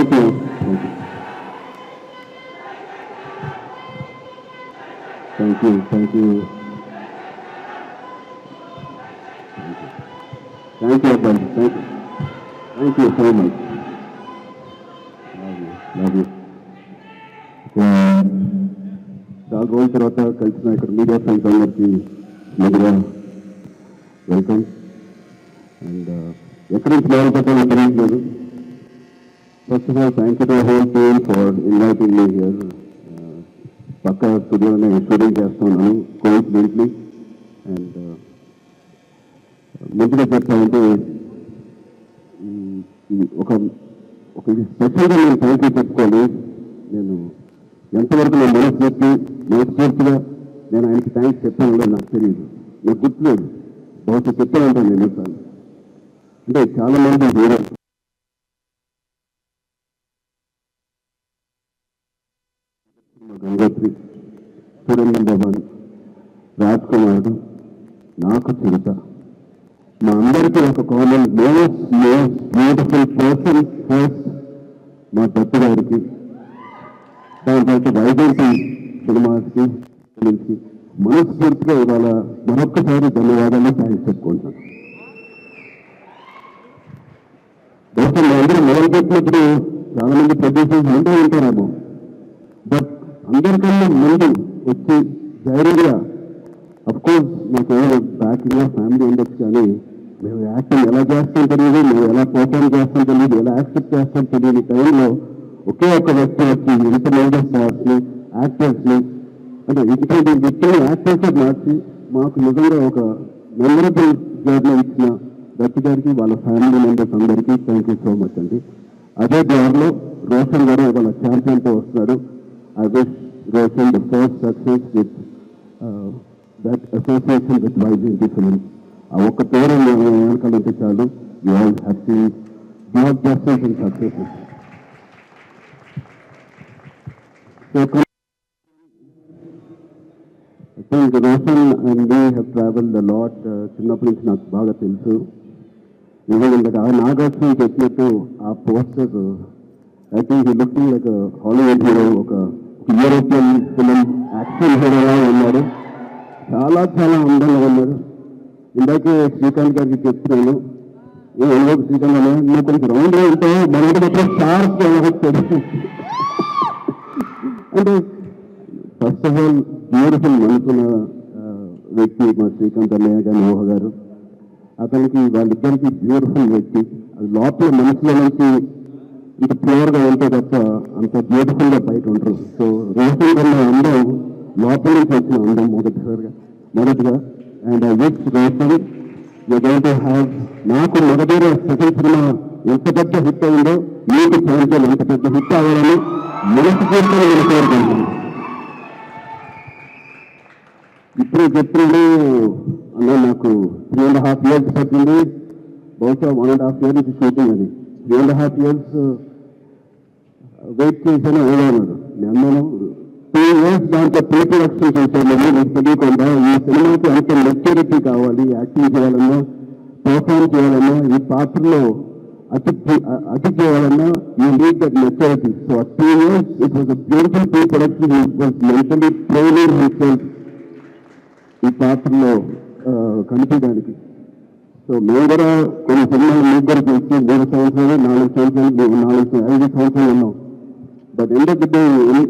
Thank you thank you thank you thank you అబ్బాయి thank you so much love you చాలా రోజుల తర్వాత కలిసిన ఇక్కడ మీడియా ఫ్రెండ్స్ అందరికీ ముందుగా వెల్కమ్ అండ్ ఎక్కడి నుంచి మొదలుపెట్టాలో తెలియట్లేదు. First of all thank you to whole team for inviting me here. పక్క స్టూడియోలోనే షూటింగ్ చేస్తున్నాను కోఇన్సిడెంట్లీ. అండ్ ముందుగా చెప్పాలంటే ఒక స్పెషల్గా నేను థ్యాంక్ యూ చెప్పుకోవాలి. నేను ఎంతవరకు నేను మనస్ఫూర్తిగా నేను ఆయనకి థ్యాంక్స్ చెప్పాను నాకు తెలియదు, నాకు గుర్తులేదు. బహుశా చెప్పాను ఉంటాను నేను సార్. అంటే చాలా మంది హీరో గంగోత్రి, సురేంద్రబాబు, రాజ్ కుమారుడు, నాకు చిరుత, మా అందరికీ ఒక common most beautiful person first మా దత్తు గారికి, దాని తర్వాత వైజయంతి సినిమాకి నుంచి మనస్ఫూర్తిగా ఇవాళ మరొక్కసారి ధన్యవాదాలు థ్యాంక్స్ చెప్పుకుంటాను. బహుశా మా అందరూ మొదలుపెట్టినప్పుడు చాలా మంది ప్రొడ్యూసర్స్ ఉంటూ ఉంటారేమో, బట్ అందరికన్నా ముందు వచ్చి ధైర్యంగా అఫ్కోర్స్ మాకు బ్యాకింగ్లో ఫ్యామిలీ ఉండొచ్చు, కానీ మేము యాక్టింగ్ ఎలా చేస్తాం తెలియదు, మేము ఎలా పర్ఫార్మ్ చేస్తాం తెలియదు, ఎలా యాక్సెప్ట్ చేస్తాం తెలియని టైంలో ఒకే ఒక్క వ్యక్తి వచ్చి ఇంతమంది స్టార్స్ని యాక్టర్స్ని అంటే ఇటువంటి వ్యక్తులు యాక్టర్స్ మార్చి మాకు నిజంగా ఒక మెమరబుల్ జర్నీ ఇచ్చిన దత్తు గారికి వాళ్ళ ఫ్యామిలీ మెంబర్స్ అందరికీ థ్యాంక్ యూ సో మచ్ అండి. అదే దారిలో రోషన్ గారు వాళ్ళ ఛాంపియన్తో వస్తున్నారు. I wish Roshan the first success with that association with Vyjayanthi films. ఆ ఒక్క పేరు వెనకాలంటే చాలు, you all have seen black busters and successes. I think Roshan and me have traveled a lot. చిన్నప్పటి నుంచి నాకు బాగా తెలుసు. నిజంగా నాగార్జున చెప్పినట్టు ఆ poster I think he looking like Hollywood hero, ఒక యూరోపియన్ ఫిలిం యాక్షన్ హీరోగా ఉన్నాడు. చాలా చాలా అందంగా ఉన్నాడు. ఇందాకే శ్రీకాంత్ గారికి చెప్తున్నాను, ఏమో శ్రీకాంత్ గారు నువ్వు కొంచెం రౌండ్గా ఉంటావు, మనకి మాత్రం షార్ప్ వచ్చాడు. అంటే ఫస్ట్ ఆఫ్ ఆల్ బ్యూటిఫుల్ మనసున్న వ్యక్తి మా శ్రీకాంత్ అన్నయ్య గారు, మోహ గారు. అతనికి వాళ్ళిద్దరికి బ్యూటిఫుల్ వ్యక్తి. అది లోపల మనసులో నుంచి ఇంత ప్యూర్గా ఉంటే తప్ప అంత బ్యూటిఫుల్గా బయట ఉంటారు. సో రోషన్ కన్నా అందం లోపల నుంచి వచ్చిన అందం మొదటిగా. And I wish Roshan you going to have, నాకు మొదటి సెకండ్ సినిమా ఎంత పెద్ద హిట్ అయిందో మీకు ఛాంపియన్ ఎంత పెద్ద హిట్ అవ్వాలని మనస్ఫూర్తిగా నేను కోరుకుంటున్నాను. ఇప్పుడు చెప్పింది అన్న, నాకు 3.5 years పట్టింది, బహుశా 1.5 years నుంచి షూటింగ్. అది 3.5 years వెయిట్ చేశాను ఏదన్నారు. నేను 2 years దాంట్లో ప్రీ ప్రొడక్షన్ చేశాను. మీకు తెలియకుండా ఈ సినిమాకి అంత మెచ్యూరిటీ కావాలి, యాక్టింగ్ చేయాలన్నా, పర్ఫార్మ్ చేయాలన్నా, ఈ పాత్రలో అతి చేయాలన్నా you need that maturity. So 2 years it was a beautiful pre production. It was mentally training himself ఈ పాత్రలో కనిపించడానికి. సో మేము కూడా కొన్ని సినిమాలు మీకు కూడా చూసి 3 సంవత్సరాలు 4 సంవత్సరాలు 5 సంవత్సరాలు ఉన్నాం. బట్ ఎందుకంటే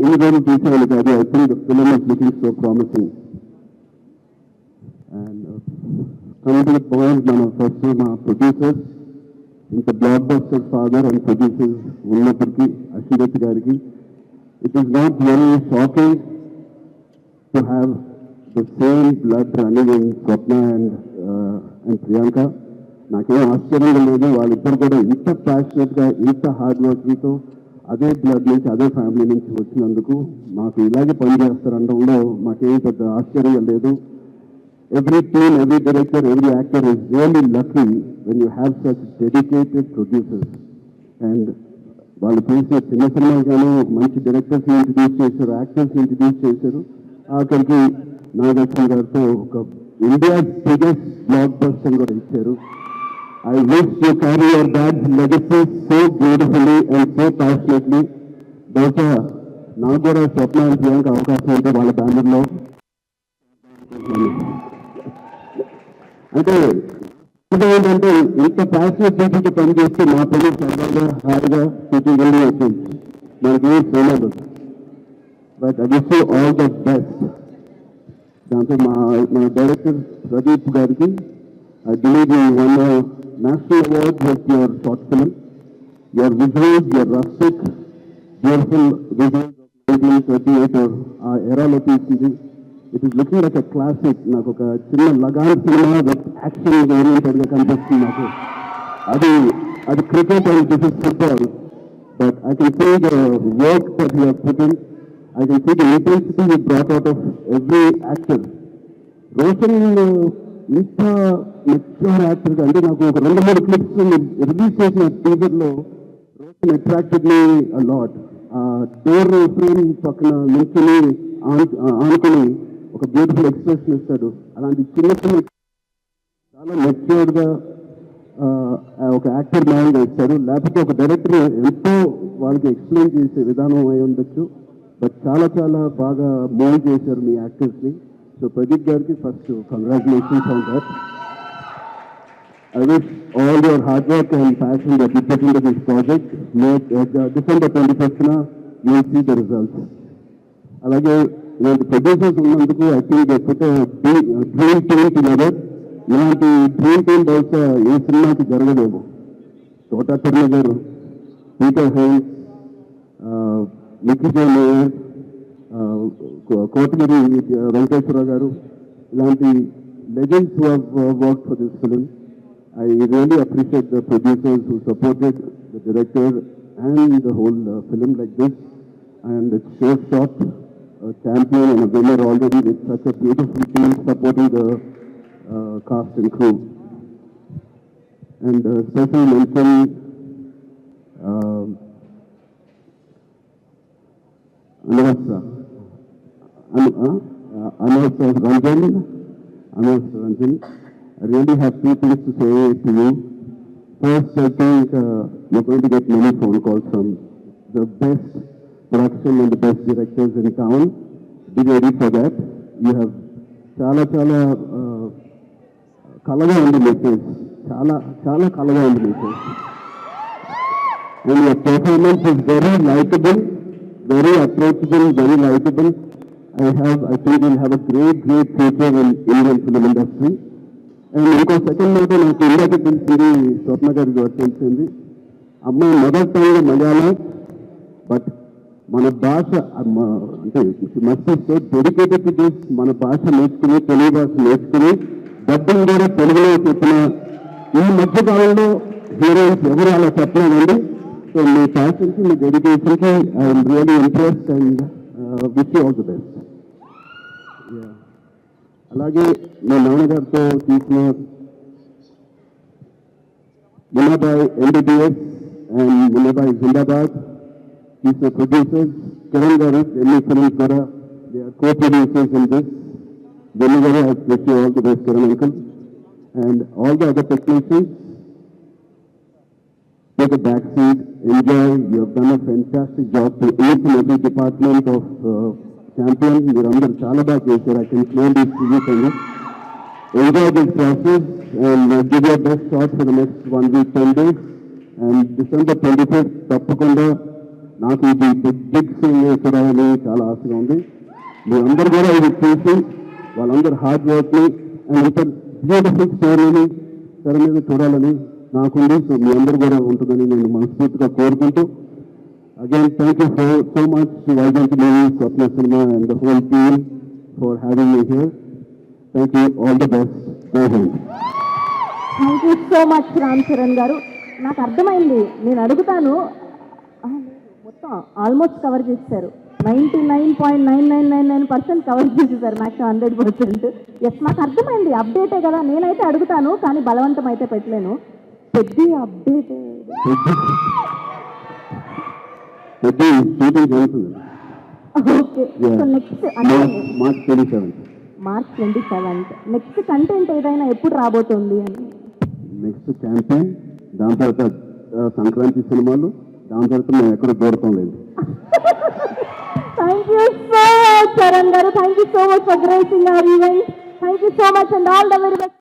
ఎన్ని రోజులు చూసేవాళ్ళు కాదు. I think the film is looking so promising. And coming to the point, మన ఫస్ట్ మా ప్రొడ్యూసర్స్, ఇంత block buster father and producers ఉన్నప్పటికీ అశ్విన్ గారికి it is not very shocking to have the same blood running in Swapna and Priyanka. నాకేం ఆశ్చర్యంగా లేదు. వాళ్ళిద్దరు కూడా ఇంత ప్యాషనెట్గా, ఇంత హార్డ్ వర్క్తో అదే బ్లడ్ నుంచి, అదే ఫ్యామిలీ నుంచి వచ్చినందుకు మాకు ఇలాగే పనిచేస్తారనడంలో మాకేం పెద్ద ఆశ్చర్యం లేదు. Every team, every director, every actor is really lucky when you have such dedicated producers. And వాళ్ళు చేసిన చిన్న సినిమాగానే మంచి డైరెక్టర్స్ని ఇంట్రడ్యూస్ చేశారు, యాక్టర్స్ని ఇంట్రడ్యూస్ చేశారు. ఆఖరికి నాగార్జున గారితో ఒక ఇండియా బిగ్గెస్ట్ బ్లాక్ బస్టర్ కూడా ఇచ్చారు. I wish you carry your dad's legacy so beautifully and so passionately. బహుశా నాకు కూడా స్వప్న ప్రియాంక అవకాశం ఉంటే వాళ్ళ బ్యానర్లో అంటే ఏంటంటే ఇంత ప్యాషనేట్ చేసి పనిచేస్తే మా పని సరదాగా హాయిగా షూటింగ్ వెళ్ళి వచ్చింది మనకి ఏం చేయలేదు but I wish you all the best దాంతో మా డైరెక్టర్ ప్రదీప్ గారికి I believe you won national award with your short film your visuals your rustic beautiful visuals of 1938 ఆ ఎరాలో తీసింది it is looking like a classic నాకు ఒక చిన్న Lagaan cinema with action ఓరియంటెడ్గా కనిపిస్తుంది నాకు అది cricket and this is football but I can see the work that you put in I can see the intensity you brought out of every actor Roshan ఇంత mature యాక్టర్గా అంటే నాకు ఒక 2-3 క్లిప్స్ రిలీజ్ చేసిన టీజర్లో Roshan attracted me lot door frame పక్కన నిల్చుని ఆనుకొని ఒక బ్యూటిఫుల్ ఎక్స్ప్రెషన్ ఇస్తాడు అలాంటి చిన్న చాలా మెచ్యూర్డ్గా ఒక యాక్టర్ మ్యాన్గా ఇస్తాడు లేకపోతే ఒక డైరెక్టర్ ఎంతో వాళ్ళకి ఎక్స్ప్లెయిన్ చేసే విధానం అయి ఉండొచ్చు బట్ చాలా చాలా బాగా మూవ్ చేశారు మీ యాక్టర్స్ని సో ప్రదీప్ గారికి first congratulations on that I wish all your hard work and passion that you put into this project make December 25th you will see the results. అలాగే ఇలాంటి ప్రొడ్యూసర్స్ ఉన్నందుకు I think they put dream team together ఇలాంటి dream team బహుశా ఏ సినిమాకి జరగదేమో Thota Tirumala garu Peter Heins Nikhil Meyer Kotagiri Venkateswara Rao garu ఇలాంటి legends who have worked for this film I really appreciate the producers who supported the director and the whole film like this. And it's so short, a champion and a winner already with such a beautiful team supporting the cast and crew. And special mention Anurag Ranjan. I really have two things to say to you. First, I think you're going to get many phone calls from the best production and the best directors in town. Be ready for that. You have chala kalaga on the message. Chala kalaga on the message. And your performance is very likable, very approachable, very likable. I think you'll have a great future in Indian film industry. And ఇంకో second అయితే నాకు ఇందాక తెలిసింది స్వప్న గారికి తెలిసింది అమ్మాయి మొదటి టైంలో మలయాళం బట్ మన భాష అంటే must so dedicated to this మన భాష నేర్చుకుని తెలుగు భాష నేర్చుకుని డబ్బింగ్ కూడా తెలుగులో చెప్పిన ఈ మధ్య కాలంలో హీరోయిన్స్ ఎవరు అలా చెప్పలేదండి సో మీ ప్యాషన్కి మీ డెడికేషన్కి I'm really interest and wish you all the best అలాగే మా నాన్నగారితో తీసిన మున్నాబాయ్ ఎంబీబీఎస్ అండ్ మున్నాబాయ్ జిందాబాద్ తీసిన ప్రొడ్యూసర్స్ కిరణ్ గారు ఎన్ని ఫిల్మ్స్ ద్వారా they are co producers in this వెన్ని గారు I wish you all the best Kiran uncle and all the other technicians take a back seat, enjoy. You have done a fantastic job to each and every department of champion. మీరందరూ చాలా బాగా చేశారు. I can clearly see you from it. Enjoy this process and give your best shot for the next 1 week, 10 days. And December 25th తప్పకుండా నాకు ఇది big Singh చూడాలని చాలా ఆశగా ఉంది. మీరందరూ కూడా ఇది చూసి వాళ్ళందరూ హార్డ్ వర్క్ని అండ్ ఇంత బ్యూటిఫుల్ స్టోరీని తెర మీద చూడాలని నాకుంది. సో మీ అందరూ కూడా ఉంటుందని నేను మనస్ఫూర్తిగా కోరుకుంటూ again thank you so much to Vijayant Movie, Swapna Cinema and the whole team for having me here. Thank you, all the best. Thank you so much Ram Charan గారు. నాకు అర్థమైంది, నేను అడుగుతాను మొత్తం ఆల్మోస్ట్ కవర్ చేశారు. 99.9999% కవర్ చేసేసారు, మ్యాక్సిమం 100%. ఎస్, నాకు అర్థమైంది, అప్డేటే కదా. నేనైతే అడుగుతాను కానీ బలవంతం అయితే పెట్టలేను. పెద్ద update okay. So next March 27th. Next content ఏదైనా ఎప్పుడు రాబోతుంది అని నెక్స్ట్ క్యాంపెయిన్, దాని తర్వాత సంక్రాంతి సినిమాలు, దాని తర్వాత మేము ఎక్కడ దూరతం లేదు. Thank you so much, Charan garu. Thank you so much for gracing our event. Thank you so much and all the very best.